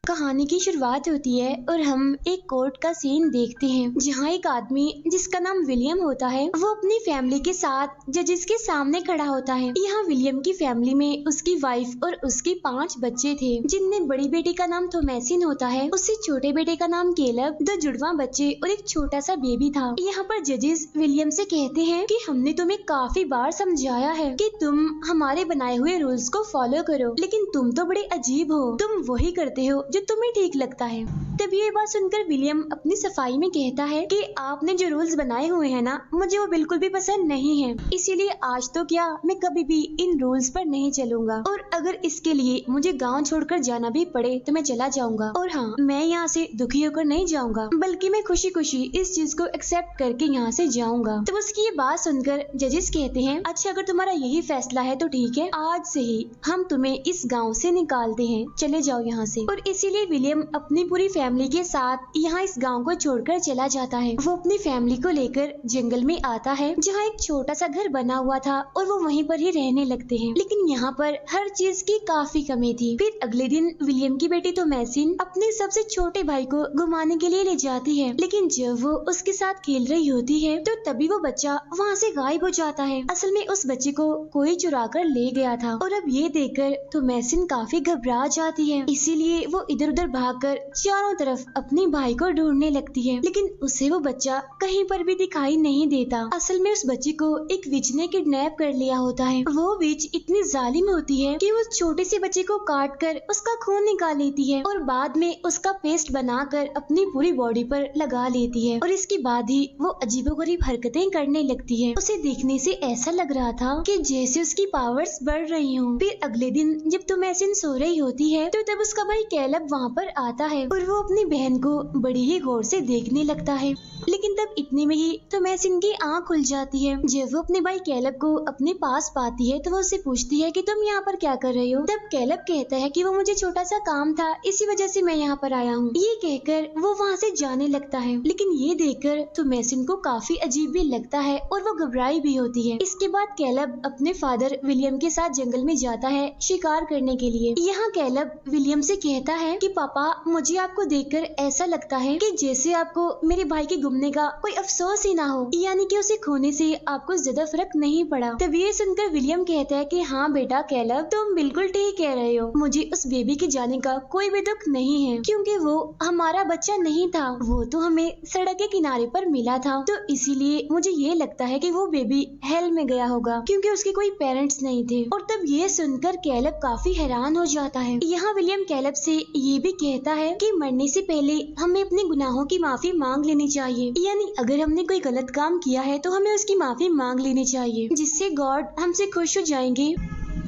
कहानी की शुरुआत होती है और हम एक कोर्ट का सीन देखते हैं जहाँ एक आदमी जिसका नाम विलियम होता है वो अपनी फैमिली के साथ जजेस के सामने खड़ा होता है। यहाँ विलियम की फैमिली में उसकी वाइफ और उसके 5 बच्चे थे, जिनमें बड़ी बेटी का नाम थोमेसिन होता है, उससे छोटे बेटे का नाम केलब, 2 जुड़वा बच्चे और एक छोटा सा बेबी था। यहाँ पर जजेस विलियम से कहते हैं कि हमने तुम्हें काफी बार समझाया है कि तुम हमारे बनाए हुए रूल्स को फॉलो करो, लेकिन तुम तो बड़े अजीब हो, तुम वही करते हो जो तुम्हें ठीक लगता है। तब ये बात सुनकर विलियम अपनी सफाई में कहता है कि आपने जो रूल्स बनाए हुए हैं ना, मुझे वो बिल्कुल भी पसंद नहीं है, इसीलिए आज तो क्या मैं कभी भी इन रूल्स पर नहीं चलूंगा, और अगर इसके लिए मुझे गांव छोड़कर जाना भी पड़े तो मैं चला जाऊंगा। और हाँ, मैं यहाँ से दुखी होकर नहीं जाऊंगा, बल्कि मैं खुशी खुशी इस चीज को एक्सेप्ट करके यहाँ से जाऊंगा। तो उसकी ये बात सुनकर जजेस कहते हैं, अच्छा अगर तुम्हारा यही फैसला है तो ठीक है, आज से ही हम तुम्हें इस गाँव से निकालते हैं, चले जाओ यहाँ से। और इसीलिए विलियम अपनी पूरी फैमिली के साथ यहाँ इस गांव को छोड़कर चला जाता है। वो अपनी फैमिली को लेकर जंगल में आता है जहाँ एक छोटा सा घर बना हुआ था और वो वहीं पर ही रहने लगते हैं। लेकिन यहाँ पर हर चीज की काफी कमी थी। फिर अगले दिन विलियम की बेटी थोमेसिन अपने सबसे छोटे भाई को घुमाने के लिए ले जाती है, लेकिन जब वो उसके साथ खेल रही होती है तो तभी वो बच्चा वहाँ से गायब हो जाता है। असल में उस बच्चे को कोई चुरा कर ले गया था और अब ये देखकर थोमेसिन काफी घबरा जाती है। इसीलिए वो इधर उधर भागकर चारों तरफ अपने भाई को ढूंढने लगती है, लेकिन उसे वो बच्चा कहीं पर भी दिखाई नहीं देता। असल में उस बच्चे को एक विच ने किडनैप कर लिया होता है। वो विच इतनी जालिम होती है कि वो छोटे से बच्चे को काट कर उसका खून निकाल लेती है और बाद में उसका पेस्ट बनाकर अपनी पूरी बॉडी पर लगा लेती है, और इसके बाद ही वो अजीबोगरीब हरकतें करने लगती है। उसे देखने से ऐसा लग रहा था कि जैसे उसकी पावर्स बढ़ रही हों। फिर अगले दिन जब थोमेसिन सो रही होती है तो तब उसका भाई केलब वहाँ पर आता है और वो अपनी बहन को बड़ी ही गौर से देखने लगता है। लेकिन तब इतने में ही थोमेसिन की आँख खुल जाती है। जब वो अपने भाई केलब को अपने पास पाती है तो वो उससे पूछती है कि तुम यहाँ पर क्या कर रही हो। तब केलब कहता है कि वो मुझे छोटा सा काम था, इसी वजह से मैं यहाँ पर आया हूँ। ये कहकर वो वहाँ से जाने लगता है, लेकिन ये देखकर थोमेसिन को काफी अजीब भी लगता है और वो घबराई भी होती है। इसके बाद केलब अपने फादर विलियम के साथ जंगल में जाता है शिकार करने के लिए। यहाँ केलब विलियम से कहता है कि पापा, मुझे आपको देखकर ऐसा लगता है कि जैसे आपको मेरे भाई के गुमने का कोई अफसोस ही ना हो, यानी कि उसे खोने से आपको ज्यादा फर्क नहीं पड़ा। तब ये सुनकर विलियम कहता है कि हाँ बेटा केलब, तुम बिल्कुल ठीक कह रहे हो, मुझे उस बेबी के जाने का कोई भी दुख नहीं है, क्योंकि वो हमारा बच्चा नहीं था, वो तो हमें सड़क के किनारे पर मिला था। तो इसीलिए मुझे ये लगता है कि वो बेबी हेल में गया होगा, क्योंकि उसके कोई पेरेंट्स नहीं थे। और तब ये सुनकर केलब काफी हैरान हो जाता है। यहाँ विलियम केलब से ये भी कहता है कि मरने से पहले हमें अपने गुनाहों की माफी मांग लेनी चाहिए, यानी अगर हमने कोई गलत काम किया है तो हमें उसकी माफी मांग लेनी चाहिए, जिससे गॉड हमसे खुश हो जाएंगे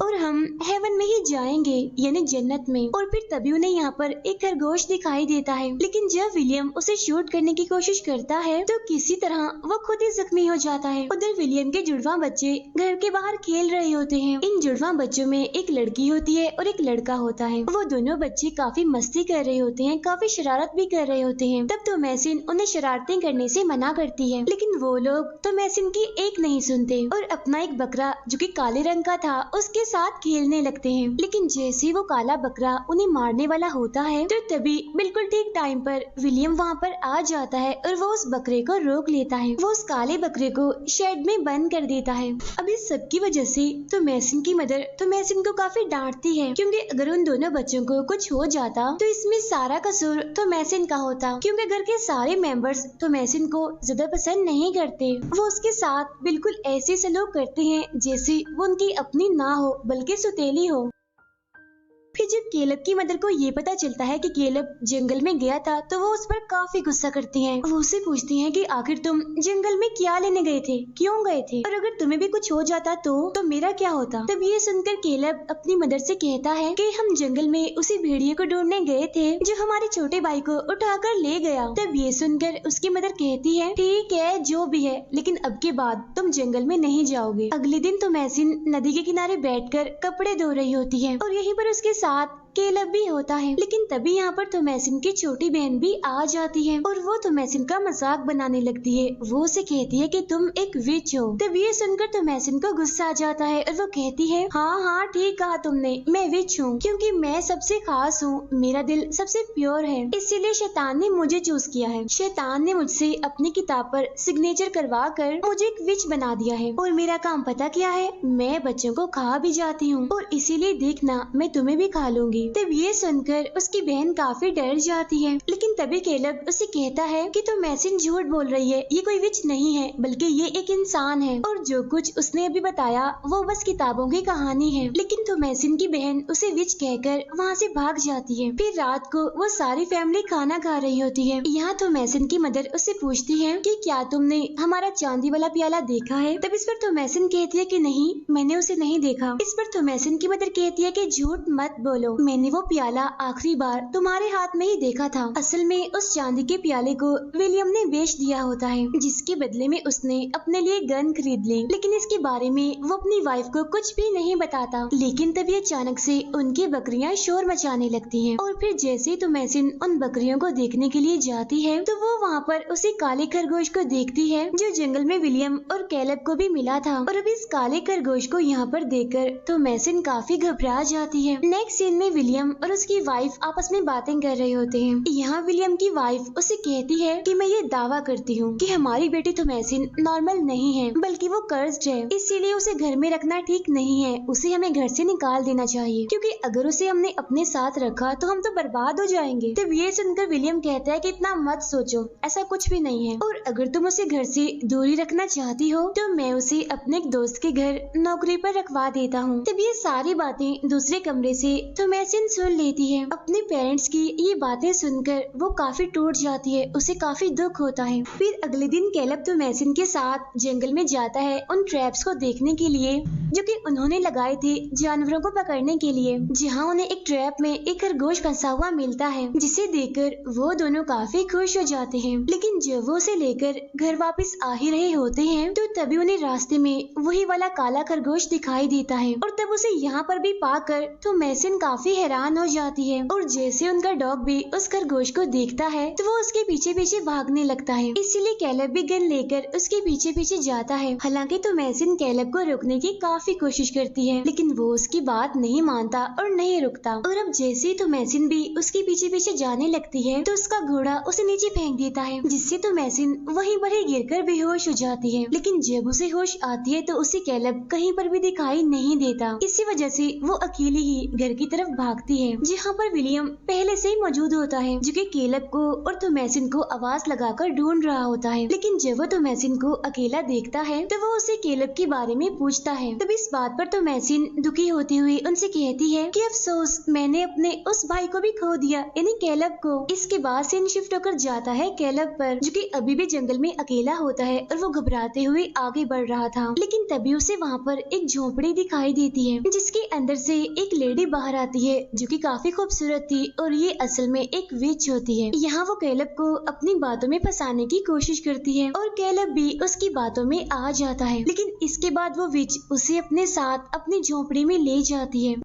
और हम हेवन में ही जाएंगे, यानी जन्नत में। और फिर तभी उन्हें यहाँ पर एक खरगोश दिखाई देता है, लेकिन जब विलियम उसे शूट करने की कोशिश करता है तो किसी तरह वो खुद ही जख्मी हो जाता है। उधर विलियम के जुड़वा बच्चे घर के बाहर खेल रहे होते हैं। इन जुड़वा बच्चों में एक लड़की होती है और एक लड़का होता है। वो दोनों बच्चे काफी मस्ती कर रहे होते हैं, काफी शरारत भी कर रहे होते हैं। तब थोमेसिन उन्हें शरारतें करने से मना करती है, लेकिन वो लोग थोमेसिन की एक नहीं सुनते और अपना एक बकरा जो कि काले रंग का था उसके साथ खेलने लगते हैं। लेकिन जैसे वो काला बकरा उन्हें मारने वाला होता है तो तभी बिल्कुल ठीक टाइम पर विलियम वहाँ पर आ जाता है और वो उस बकरे को रोक लेता है। वो उस काले बकरे को शेड में बंद कर देता है। अब इस सब की वजह से थोमेसिन की मदर थोमेसिन को काफी डांटती है, क्योंकि अगर उन दोनों बच्चों को कुछ हो जाता तो इसमें सारा कसूर थोमेसिन का होता, क्योंकि घर के सारे मेंबर्स थोमेसिन को ज्यादा पसंद नहीं करते। वो उसके साथ बिल्कुल ऐसे सलूक करते हैं जैसे वो उनकी अपनी ना हो बल्कि सुतेली हो। फिर जब केलब की मदर को ये पता चलता है कि केलब जंगल में गया था तो वो उस पर काफी गुस्सा करती हैं। वो उससे पूछती हैं कि आखिर तुम जंगल में क्या लेने गए थे, क्यों गए थे, और अगर तुम्हें भी कुछ हो जाता तो मेरा क्या होता। तब ये सुनकर केलब अपनी मदर से कहता है कि हम जंगल में उसी भेड़िए को ढूंढने गए थे जो हमारे छोटे भाई को उठाकर ले गया। तब ये सुनकर उसकी मदर कहती है, ठीक है जो भी है, लेकिन अब के बाद तुम जंगल में नहीं जाओगे। अगले दिन थोमेसिन नदी के किनारे बैठकर कपड़े धो रही होती है और यहीं पर उसके साथ केलब भी होता है। लेकिन तभी यहाँ पर थोमेसिन की छोटी बहन भी आ जाती है और वो थोमेसिन का मजाक बनाने लगती है। वो उसे कहती है कि तुम एक विच हो। तब ये सुनकर थोमेसिन को गुस्सा आ जाता है और वो कहती है, हाँ हाँ ठीक कहा तुमने, मैं विच हूँ क्योंकि मैं सबसे खास हूँ, मेरा दिल सबसे प्योर है, इसीलिए शैतान ने मुझे चूज किया है। शैतान ने मुझसे अपनी किताब पर सिग्नेचर करवा कर मुझे एक विच बना दिया है और मेरा काम पता क्या है, मैं बच्चों को खा भी जाती हूँ और इसीलिए देखना मैं तुम्हें भी खा लूंगी। तब ये सुनकर उसकी बहन काफी डर जाती है। लेकिन तभी केलब उसे कहता है कि थोमेसिन झूठ बोल रही है, ये कोई विच नहीं है बल्कि ये एक इंसान है और जो कुछ उसने अभी बताया वो बस किताबों की कहानी है। लेकिन थोमेसिन की बहन उसे विच कहकर वहाँ से भाग जाती है। फिर रात को वो सारी फैमिली खाना खा रही होती है। यहाँ थोमेसिन की मदर उससे पूछती है कि क्या तुमने हमारा चांदी वाला प्याला देखा है? तब इस पर थोमेसिन कहती है कि नहीं, मैंने उसे नहीं देखा। इस पर थोमेसिन की मदर कहती है कि झूठ मत बोलो, मैंने वो प्याला आखिरी बार तुम्हारे हाथ में ही देखा था। असल में उस चांदी के प्याले को विलियम ने बेच दिया होता है, जिसके बदले में उसने अपने लिए गन खरीद ली। लेकिन इसके बारे में वो अपनी वाइफ को कुछ भी नहीं बताता। लेकिन तभी अचानक से उनकी बकरियां शोर मचाने लगती हैं और फिर जैसे ही थोमेसिन उन बकरियों को देखने के लिए जाती है तो वो वहाँ पर उसी काले खरगोश को देखती है जो जंगल में विलियम और केलब को भी मिला था। और अब इस काले खरगोश को यहाँ पर देखकर थोमेसिन काफी घबरा जाती है। नेक्स्ट सीन में विलियम और उसकी वाइफ आपस में बातें कर रहे होते हैं। यहाँ विलियम की वाइफ उसे कहती है कि मैं ये दावा करती हूँ कि हमारी बेटी थोमेसिन नॉर्मल नहीं है बल्कि वो कर्स्ड है, इसीलिए उसे घर में रखना ठीक नहीं है, उसे हमें घर से निकाल देना चाहिए क्योंकि अगर उसे हमने अपने साथ रखा तो हम तो बर्बाद हो जाएंगे। तब ये सुनकर विलियम कहता है कि इतना मत सोचो, ऐसा कुछ भी नहीं है और अगर तुम उसे घर से दूरी रखना चाहती हो तो मैं उसे अपने एक दोस्त के घर नौकरी पर रखवा देता हूँ। तब ये सारी बातें दूसरे कमरे से थोमेसिन सुन लेती है। अपने पेरेंट्स की ये बातें सुनकर वो काफी टूट जाती है, उसे काफी दुख होता है। फिर अगले दिन केलब थोमेसिन के साथ जंगल में जाता है उन ट्रैप्स को देखने के लिए जो कि उन्होंने लगाए थे जानवरों को पकड़ने के लिए। जहाँ उन्हें एक ट्रैप में एक खरगोश फंसा हुआ मिलता है जिसे देखकर वो दोनों काफी खुश हो जाते हैं। लेकिन जब वो उसे लेकर घर वापस आ ही रहे होते हैं तो तभी उन्हें रास्ते में वही वाला काला खरगोश दिखाई देता है और तब उसे यहाँ पर भी पाकर थोमेसिन काफी हैरान हो जाती है। और जैसे उनका डॉग भी उस खरगोश को देखता है तो वो उसके पीछे पीछे भागने लगता है, इसीलिए केलब भी गन लेकर उसके पीछे पीछे जाता है। हालांकि थोमेसिन केलब को रोकने की काफी कोशिश करती है लेकिन वो उसकी बात नहीं मानता और नहीं रुकता। और अब जैसे ही थोमेसिन भी उसके पीछे पीछे जाने लगती है तो उसका घोड़ा उसे नीचे फेंक देता है जिससे थोमेसिन वहीं पर ही गिरकर बेहोश हो जाती है। लेकिन जब उसे होश आती है तो उसे केलब कहीं पर भी दिखाई नहीं देता। इसी वजह से वो अकेली ही घर की तरफ भागती है जहाँ पर विलियम पहले से ही मौजूद होता है जो कि केलब को और थोमेसिन को आवाज लगाकर ढूंढ रहा होता है। लेकिन जब वो थोमेसिन को अकेला देखता है तो वो उसे केलब के बारे में पूछता है। तब इस बात पर थोमेसिन दुखी होती हुई उनसे कहती है कि अफसोस, मैंने अपने उस भाई को भी खो दिया, यानी केलब को। इसके बाद सीन शिफ्ट होकर जाता है केलब पर जो कि अभी भी जंगल में अकेला होता है और वो घबराते हुए आगे बढ़ रहा था। लेकिन तभी उसे वहाँ पर एक झोपड़ी दिखाई देती है जिसके अंदर से एक लेडी बाहर आती है जो कि काफी खूबसूरत थी और ये असल में एक विच होती है। यहाँ वो केलब को अपनी बातों में फंसाने की कोशिश करती है और केलब भी उसकी बातों में आ जाता है। लेकिन इसके बाद वो विच उसे अपने साथ अपनी झोपड़ी में ले जाती है।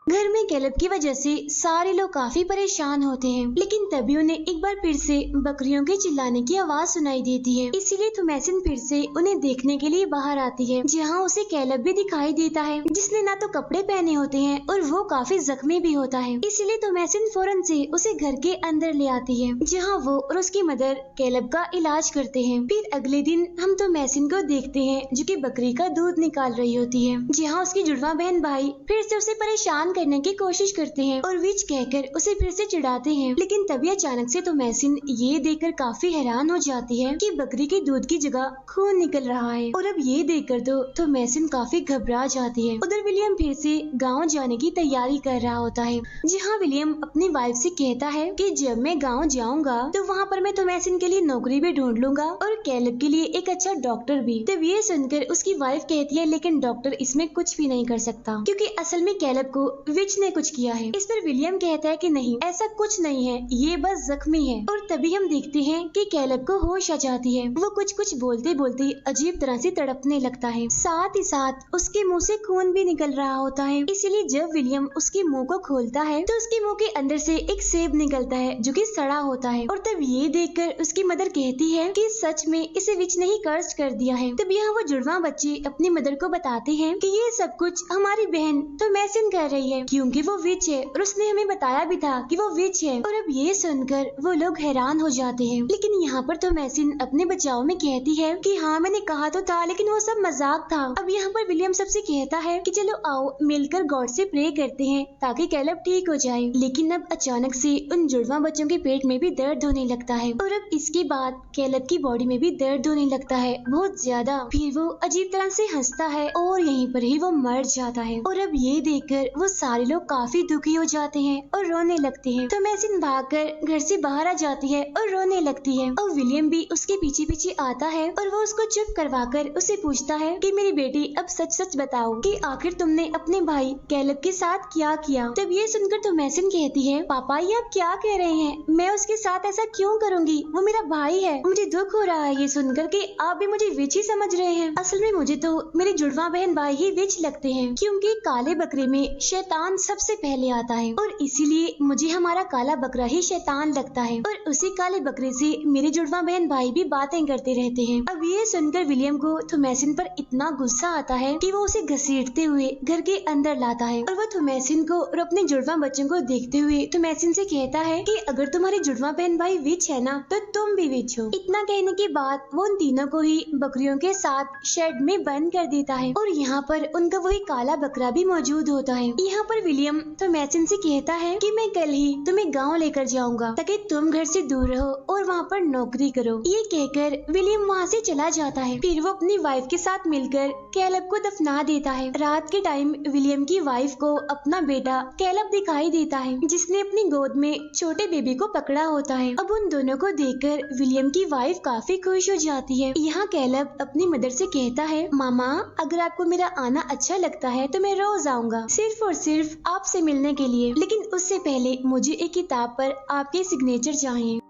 घर में केलब की वजह से सारे लोग काफी परेशान होते हैं। लेकिन तभी उन्हें एक बार फिर से बकरियों के चिल्लाने की आवाज सुनाई देती है, इसीलिए थोमेसिन फिर से उन्हें देखने के लिए बाहर आती है जहाँ उसे केलब भी दिखाई देता है जिसने ना तो कपड़े पहने होते हैं और वो काफी जख्मी भी होता है। इसीलिए थोमेसिन फौरन से उसे घर के अंदर ले आती है जहाँ वो और उसकी मदर केलब का इलाज करते हैं। फिर अगले दिन हम थोमेसिन को देखते हैं जो कि बकरी का दूध निकाल रही होती है जहाँ उसकी जुड़वा बहन भाई फिर से उसे परेशान करने की कोशिश करते हैं और विच कहकर उसे फिर से चिढ़ाते हैं। लेकिन तभी अचानक से थोमेसिन ये देखकर काफी हैरान हो जाती है कि बकरी के दूध की जगह खून निकल रहा है और अब ये देखकर तो थोमेसिन काफी घबरा जाती है। उधर विलियम फिर से गाँव जाने की तैयारी कर रहा होता है जहाँ विलियम अपनी वाइफ से कहता है कि जब मैं गाँव जाऊंगा तो वहाँ पर मैं थोमेसिन के लिए नौकरी भी ढूंढ लूंगा और केलब के लिए एक अच्छा डॉक्टर भी। तब ये सुनकर उसकी वाइफ कहती है लेकिन डॉक्टर इसमें कुछ भी नहीं कर सकता क्योंकि असल में केलब को विच ने कुछ किया है। इस पर विलियम कहता है कि नहीं, ऐसा कुछ नहीं है, ये बस जख्मी है। और तभी हम देखते हैं कि कैलब को होश आ जाती है। वो कुछ कुछ बोलते बोलते अजीब तरह से तड़पने लगता है, साथ ही साथ उसके मुंह से खून भी निकल रहा होता है। इसीलिए जब विलियम उसके मुंह को खोलता है तो उसके मुंह के अंदर से एक सेब निकलता है जो कि सड़ा होता है। और तब ये देखकर उसकी मदर कहती है कि सच में इसे विच ने ही कर्ज कर दिया है। तब यहाँ वो जुड़वा बच्चे अपनी मदर को बताते हैं कि ये सब कुछ हमारी बहन तो मैसिन कर रही है, क्योंकि वो विच है और उसने हमें बताया भी था कि वो विच है। और अब ये सुनकर वो लोग हैरान हो जाते हैं। लेकिन यहाँ पर तो मैसिन अपने बचाव में कहती है कि हाँ, मैंने कहा तो था, लेकिन वो सब मजाक था। अब यहाँ पर विलियम सबसे कहता है कि चलो आओ मिलकर गॉड से प्रे करते हैं ताकि कैलब ठीक हो जाए। लेकिन अब अचानक से उन जुड़वा बच्चों के पेट में भी दर्द होने लगता है और अब इसके बाद कैलब की बॉडी में भी दर्द होने लगता है, बहुत ज्यादा। फिर वो अजीब तरह से हंसता है और यहीं पर ही वो मर जाता है। और अब ये देखकर वो सारे लोग काफी दुखी हो जाते हैं और रोने लगते हैं। तो मैसिन भागकर घर से बाहर आ जाती है और रोने लगती है और विलियम भी उसके पीछे पीछे आता है और वो उसको चुप करवाकर उसे पूछता है कि मेरी बेटी अब सच सच बताओ कि आखिर तुमने अपने भाई कैलब के साथ क्या किया। तब ये सुनकर तो मैसिन कहती है, पापा ये आप क्या कह रहे हैं, मैं उसके साथ ऐसा क्यों करूंगी, वो मेरा भाई है। मुझे दुख हो रहा है ये सुनकर कि आप भी मुझे विच ही समझ रहे हैं। असल में मुझे तो मेरे जुड़वा बहन भाई ही विच लगते हैं, क्योंकि काले बकरे में शैतान सबसे पहले आता है और इसीलिए मुझे हमारा काला बकरा ही शैतान लगता है और उसी काले बकरे से मेरे जुड़वा बहन भाई भी बातें करते रहते हैं। अब ये सुनकर विलियम को थोमैसिन पर इतना गुस्सा आता है कि वो उसे घसीटते हुए घर के अंदर लाता है और वो थोमैसिन को और अपने जुड़वा बच्चों को देखते हुए थोमैसिन से कहता है कि अगर तुम्हारे जुड़वा बहन भाई विच है ना तो तुम भी विच हो। इतना कहने के बाद वो उन तीनों को ही बकरियों के साथ शेड में बंद कर देता है और यहाँ पर उनका वही काला बकरा भी मौजूद होता है। यहाँ पर विलियम थोमैसिन से कहता है कि मैं कल ही तुम्हें गाँव लेकर जाऊंगा ताकि तुम घर से दूर रहो और वहाँ पर नौकरी करो। ये कहकर विलियम वहाँ से चला जाता है। फिर वो अपनी वाइफ के साथ मिलकर कैलब को दफना देता है। रात के टाइम विलियम की वाइफ को अपना बेटा कैलब दिखाई देता है जिसने अपनी गोद में छोटे बेबी को पकड़ा होता है। अब उन दोनों को देखकर विलियम की वाइफ काफी खुश हो जाती है। यहाँ कैलब अपनी मदर से कहता है, मामा अगर आपको मेरा आना अच्छा लगता है तो मैं रोज आऊंगा सिर्फ और सिर्फ आपसे मिलने के लिए, लेकिन उससे पहले मुझे एक किताब पर आपके सिग्नेचर चाहिए।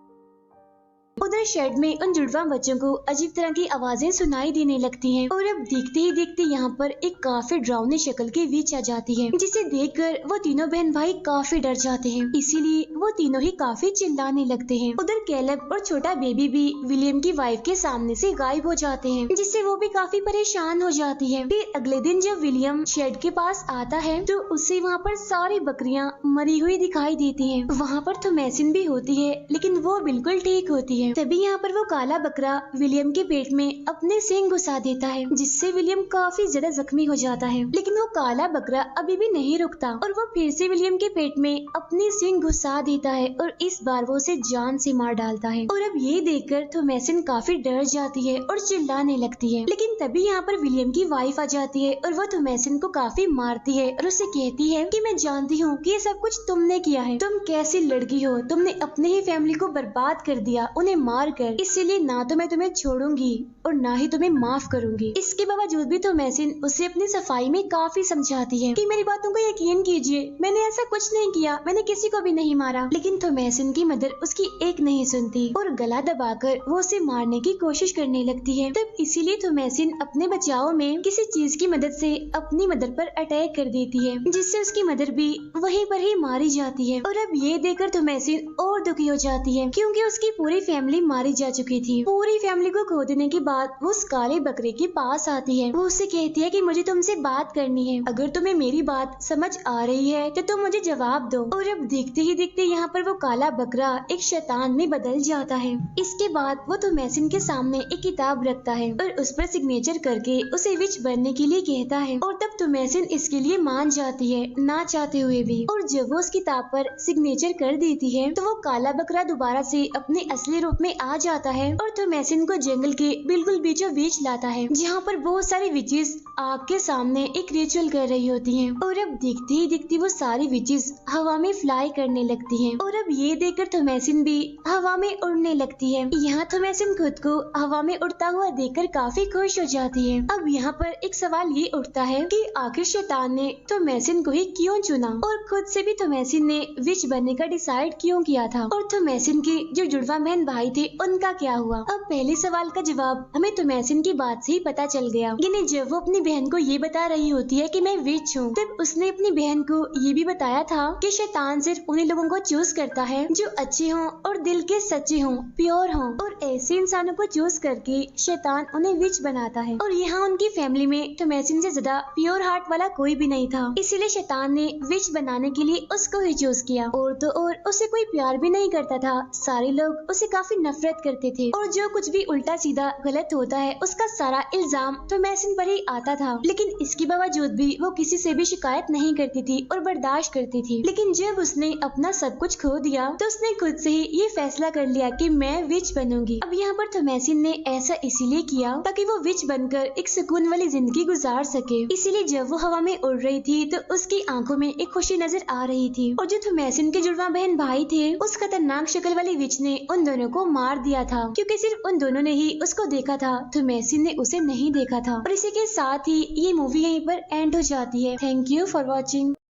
उधर शेड में उन जुड़वा बच्चों को अजीब तरह की आवाजें सुनाई देने लगती हैं और अब देखते ही देखते यहाँ पर एक काफी डरावनी शक्ल की विच आ जाती है, जिसे देखकर वो तीनों बहन भाई काफी डर जाते हैं। इसीलिए वो तीनों ही काफी चिल्लाने लगते हैं। उधर कैलब और छोटा बेबी भी विलियम की वाइफ के सामने से गायब हो जाते हैं, जिससे वो भी काफी परेशान हो जाती है। फिर अगले दिन जब विलियम शेड के पास आता है तो उसे वहाँ पर सारी बकरियाँ मरी हुई दिखाई देती है। वहाँ पर थोमैसिन भी होती है लेकिन वो बिल्कुल ठीक होती है। तभी यहाँ पर वो काला बकरा विलियम के पेट में अपने सींग घुसा देता है, जिससे विलियम काफी ज्यादा जख्मी हो जाता है। लेकिन वो काला बकरा अभी भी नहीं रुकता और वो फिर से विलियम के पेट में अपनी सींग घुसा देता है और इस बार वो उसे जान से मार डालता है। और अब ये देखकर थोमैसिन काफी डर जाती है और चिल्लाने लगती है। लेकिन तभी यहाँ पर विलियम की वाइफ आ जाती है और वो थोमैसिन को काफी मारती है और उसे कहती है कि मैं जानती हूँ कि ये सब कुछ तुमने किया है, तुम कैसी लड़की हो, तुमने अपने ही फैमिली को बर्बाद कर दिया उन्हें मार कर, इसीलिए ना तो मैं तुम्हें छोड़ूंगी और ना ही तुम्हें माफ करूंगी। इसके बावजूद भी थोमैसिन उसे अपनी सफाई में काफी समझाती है कि मेरी बातों को यकीन कीजिए, मैंने ऐसा कुछ नहीं किया, मैंने किसी को भी नहीं मारा। लेकिन थोमैसिन की मदर उसकी एक नहीं सुनती और गला दबाकर वो उसे मारने की कोशिश करने लगती है। तब इसीलिए थोमैसिन अपने बचाव में किसी चीज की मदद से अपनी मदर पर अटैक कर देती है, जिससे उसकी मदर भी वहीं पर ही मारी जाती है। और अब ये देखकर थोमैसिन और दुखी हो जाती है क्योंकि उसकी पूरी फैमिली मारी जा चुकी थी। पूरी फैमिली को खो देने के बाद वो उस काले बकरे के पास आती है। वो उससे कहती है कि मुझे तुमसे बात करनी है, अगर तुम्हें मेरी बात समझ आ रही है तो तुम मुझे जवाब दो। और अब देखते ही देखते यहाँ पर वो काला बकरा एक शैतान में बदल जाता है। इसके बाद वो थोमैसिन के सामने एक किताब रखता है और उस पर सिग्नेचर करके उसे विच बनने के लिए कहता है और तब थोमैसिन इसके लिए मान जाती है, ना चाहते हुए भी। और जब वो उस किताब पर सिग्नेचर कर देती है तो वो काला बकरा दोबारा से अपने असली रूप रूप में आ जाता है और थॉमैसिन को जंगल के बिल्कुल बीचों बीच लाता है, जहाँ पर बहुत सारी विचेस आग के सामने एक रिचुअल कर रही होती हैं। और अब दिखती ही दिखती वो सारी विचेस हवा में फ्लाई करने लगती हैं। और अब ये देखकर थॉमैसिन भी हवा में उड़ने लगती है। यहाँ थॉमैसिन खुद को हवा में उड़ता हुआ देखकर काफी खुश हो जाती है। अब यहाँ पर एक सवाल ये उठता है कि आखिर शैतान ने थॉमैसिन को ही क्यों चुना और खुद से भी थॉमैसिन ने विच बनने का डिसाइड क्यों किया था, और थॉमैसिन के जो जुड़वा बहन भाई थे उनका क्या हुआ। अब पहले सवाल का जवाब हमें थॉमैसिन की बात से ही पता चल गया। यानी जब वो अपनी बहन को ये बता रही होती है कि मैं विच हूँ, तब उसने अपनी बहन को ये भी बताया था कि शैतान सिर्फ उन्हीं लोगों को चूज करता है जो अच्छे हों और दिल के सच्चे हों, प्योर हों, और ऐसे इंसानों को चूज करके शैतान उन्हें विच बनाता है। और यहाँ उनकी फैमिली में थॉमैसिन से ज्यादा प्योर हार्ट वाला कोई भी नहीं था, इसीलिए शैतान ने विच बनाने के लिए उसको ही चूज किया। और तो और उसे कोई प्यार भी नहीं करता था, सारे लोग उसे काफी नफरत करते थे, और जो कुछ भी उल्टा सीधा गलत होता है उसका सारा इल्जाम थॉमैसिन पर ही आता था। लेकिन इसके बावजूद भी वो किसी से भी शिकायत नहीं करती थी और बर्दाश्त करती थी। लेकिन जब उसने अपना सब कुछ खो दिया तो उसने खुद से ही ये फैसला कर लिया कि मैं विच बनूंगी। अब यहाँ पर थॉमैसिन ने ऐसा इसीलिए किया ताकि वो विच बनकर एक सुकून वाली जिंदगी गुजार सके। इसीलिए जब वो हवा में उड़ रही थी तो उसकी आंखों में एक खुशी नजर आ रही थी, और जो थॉमैसिन के जुड़वा बहन भाई थे उस खतरनाक शक्ल वाली विच ने उन दोनों को मार दिया था, क्योंकि सिर्फ उन दोनों ने ही उसको देखा था, थॉमैसिन ने उसे नहीं देखा था। और इसी के साथ ही ये मूवी यहीं पर एंड हो जाती है। Thank you for watching.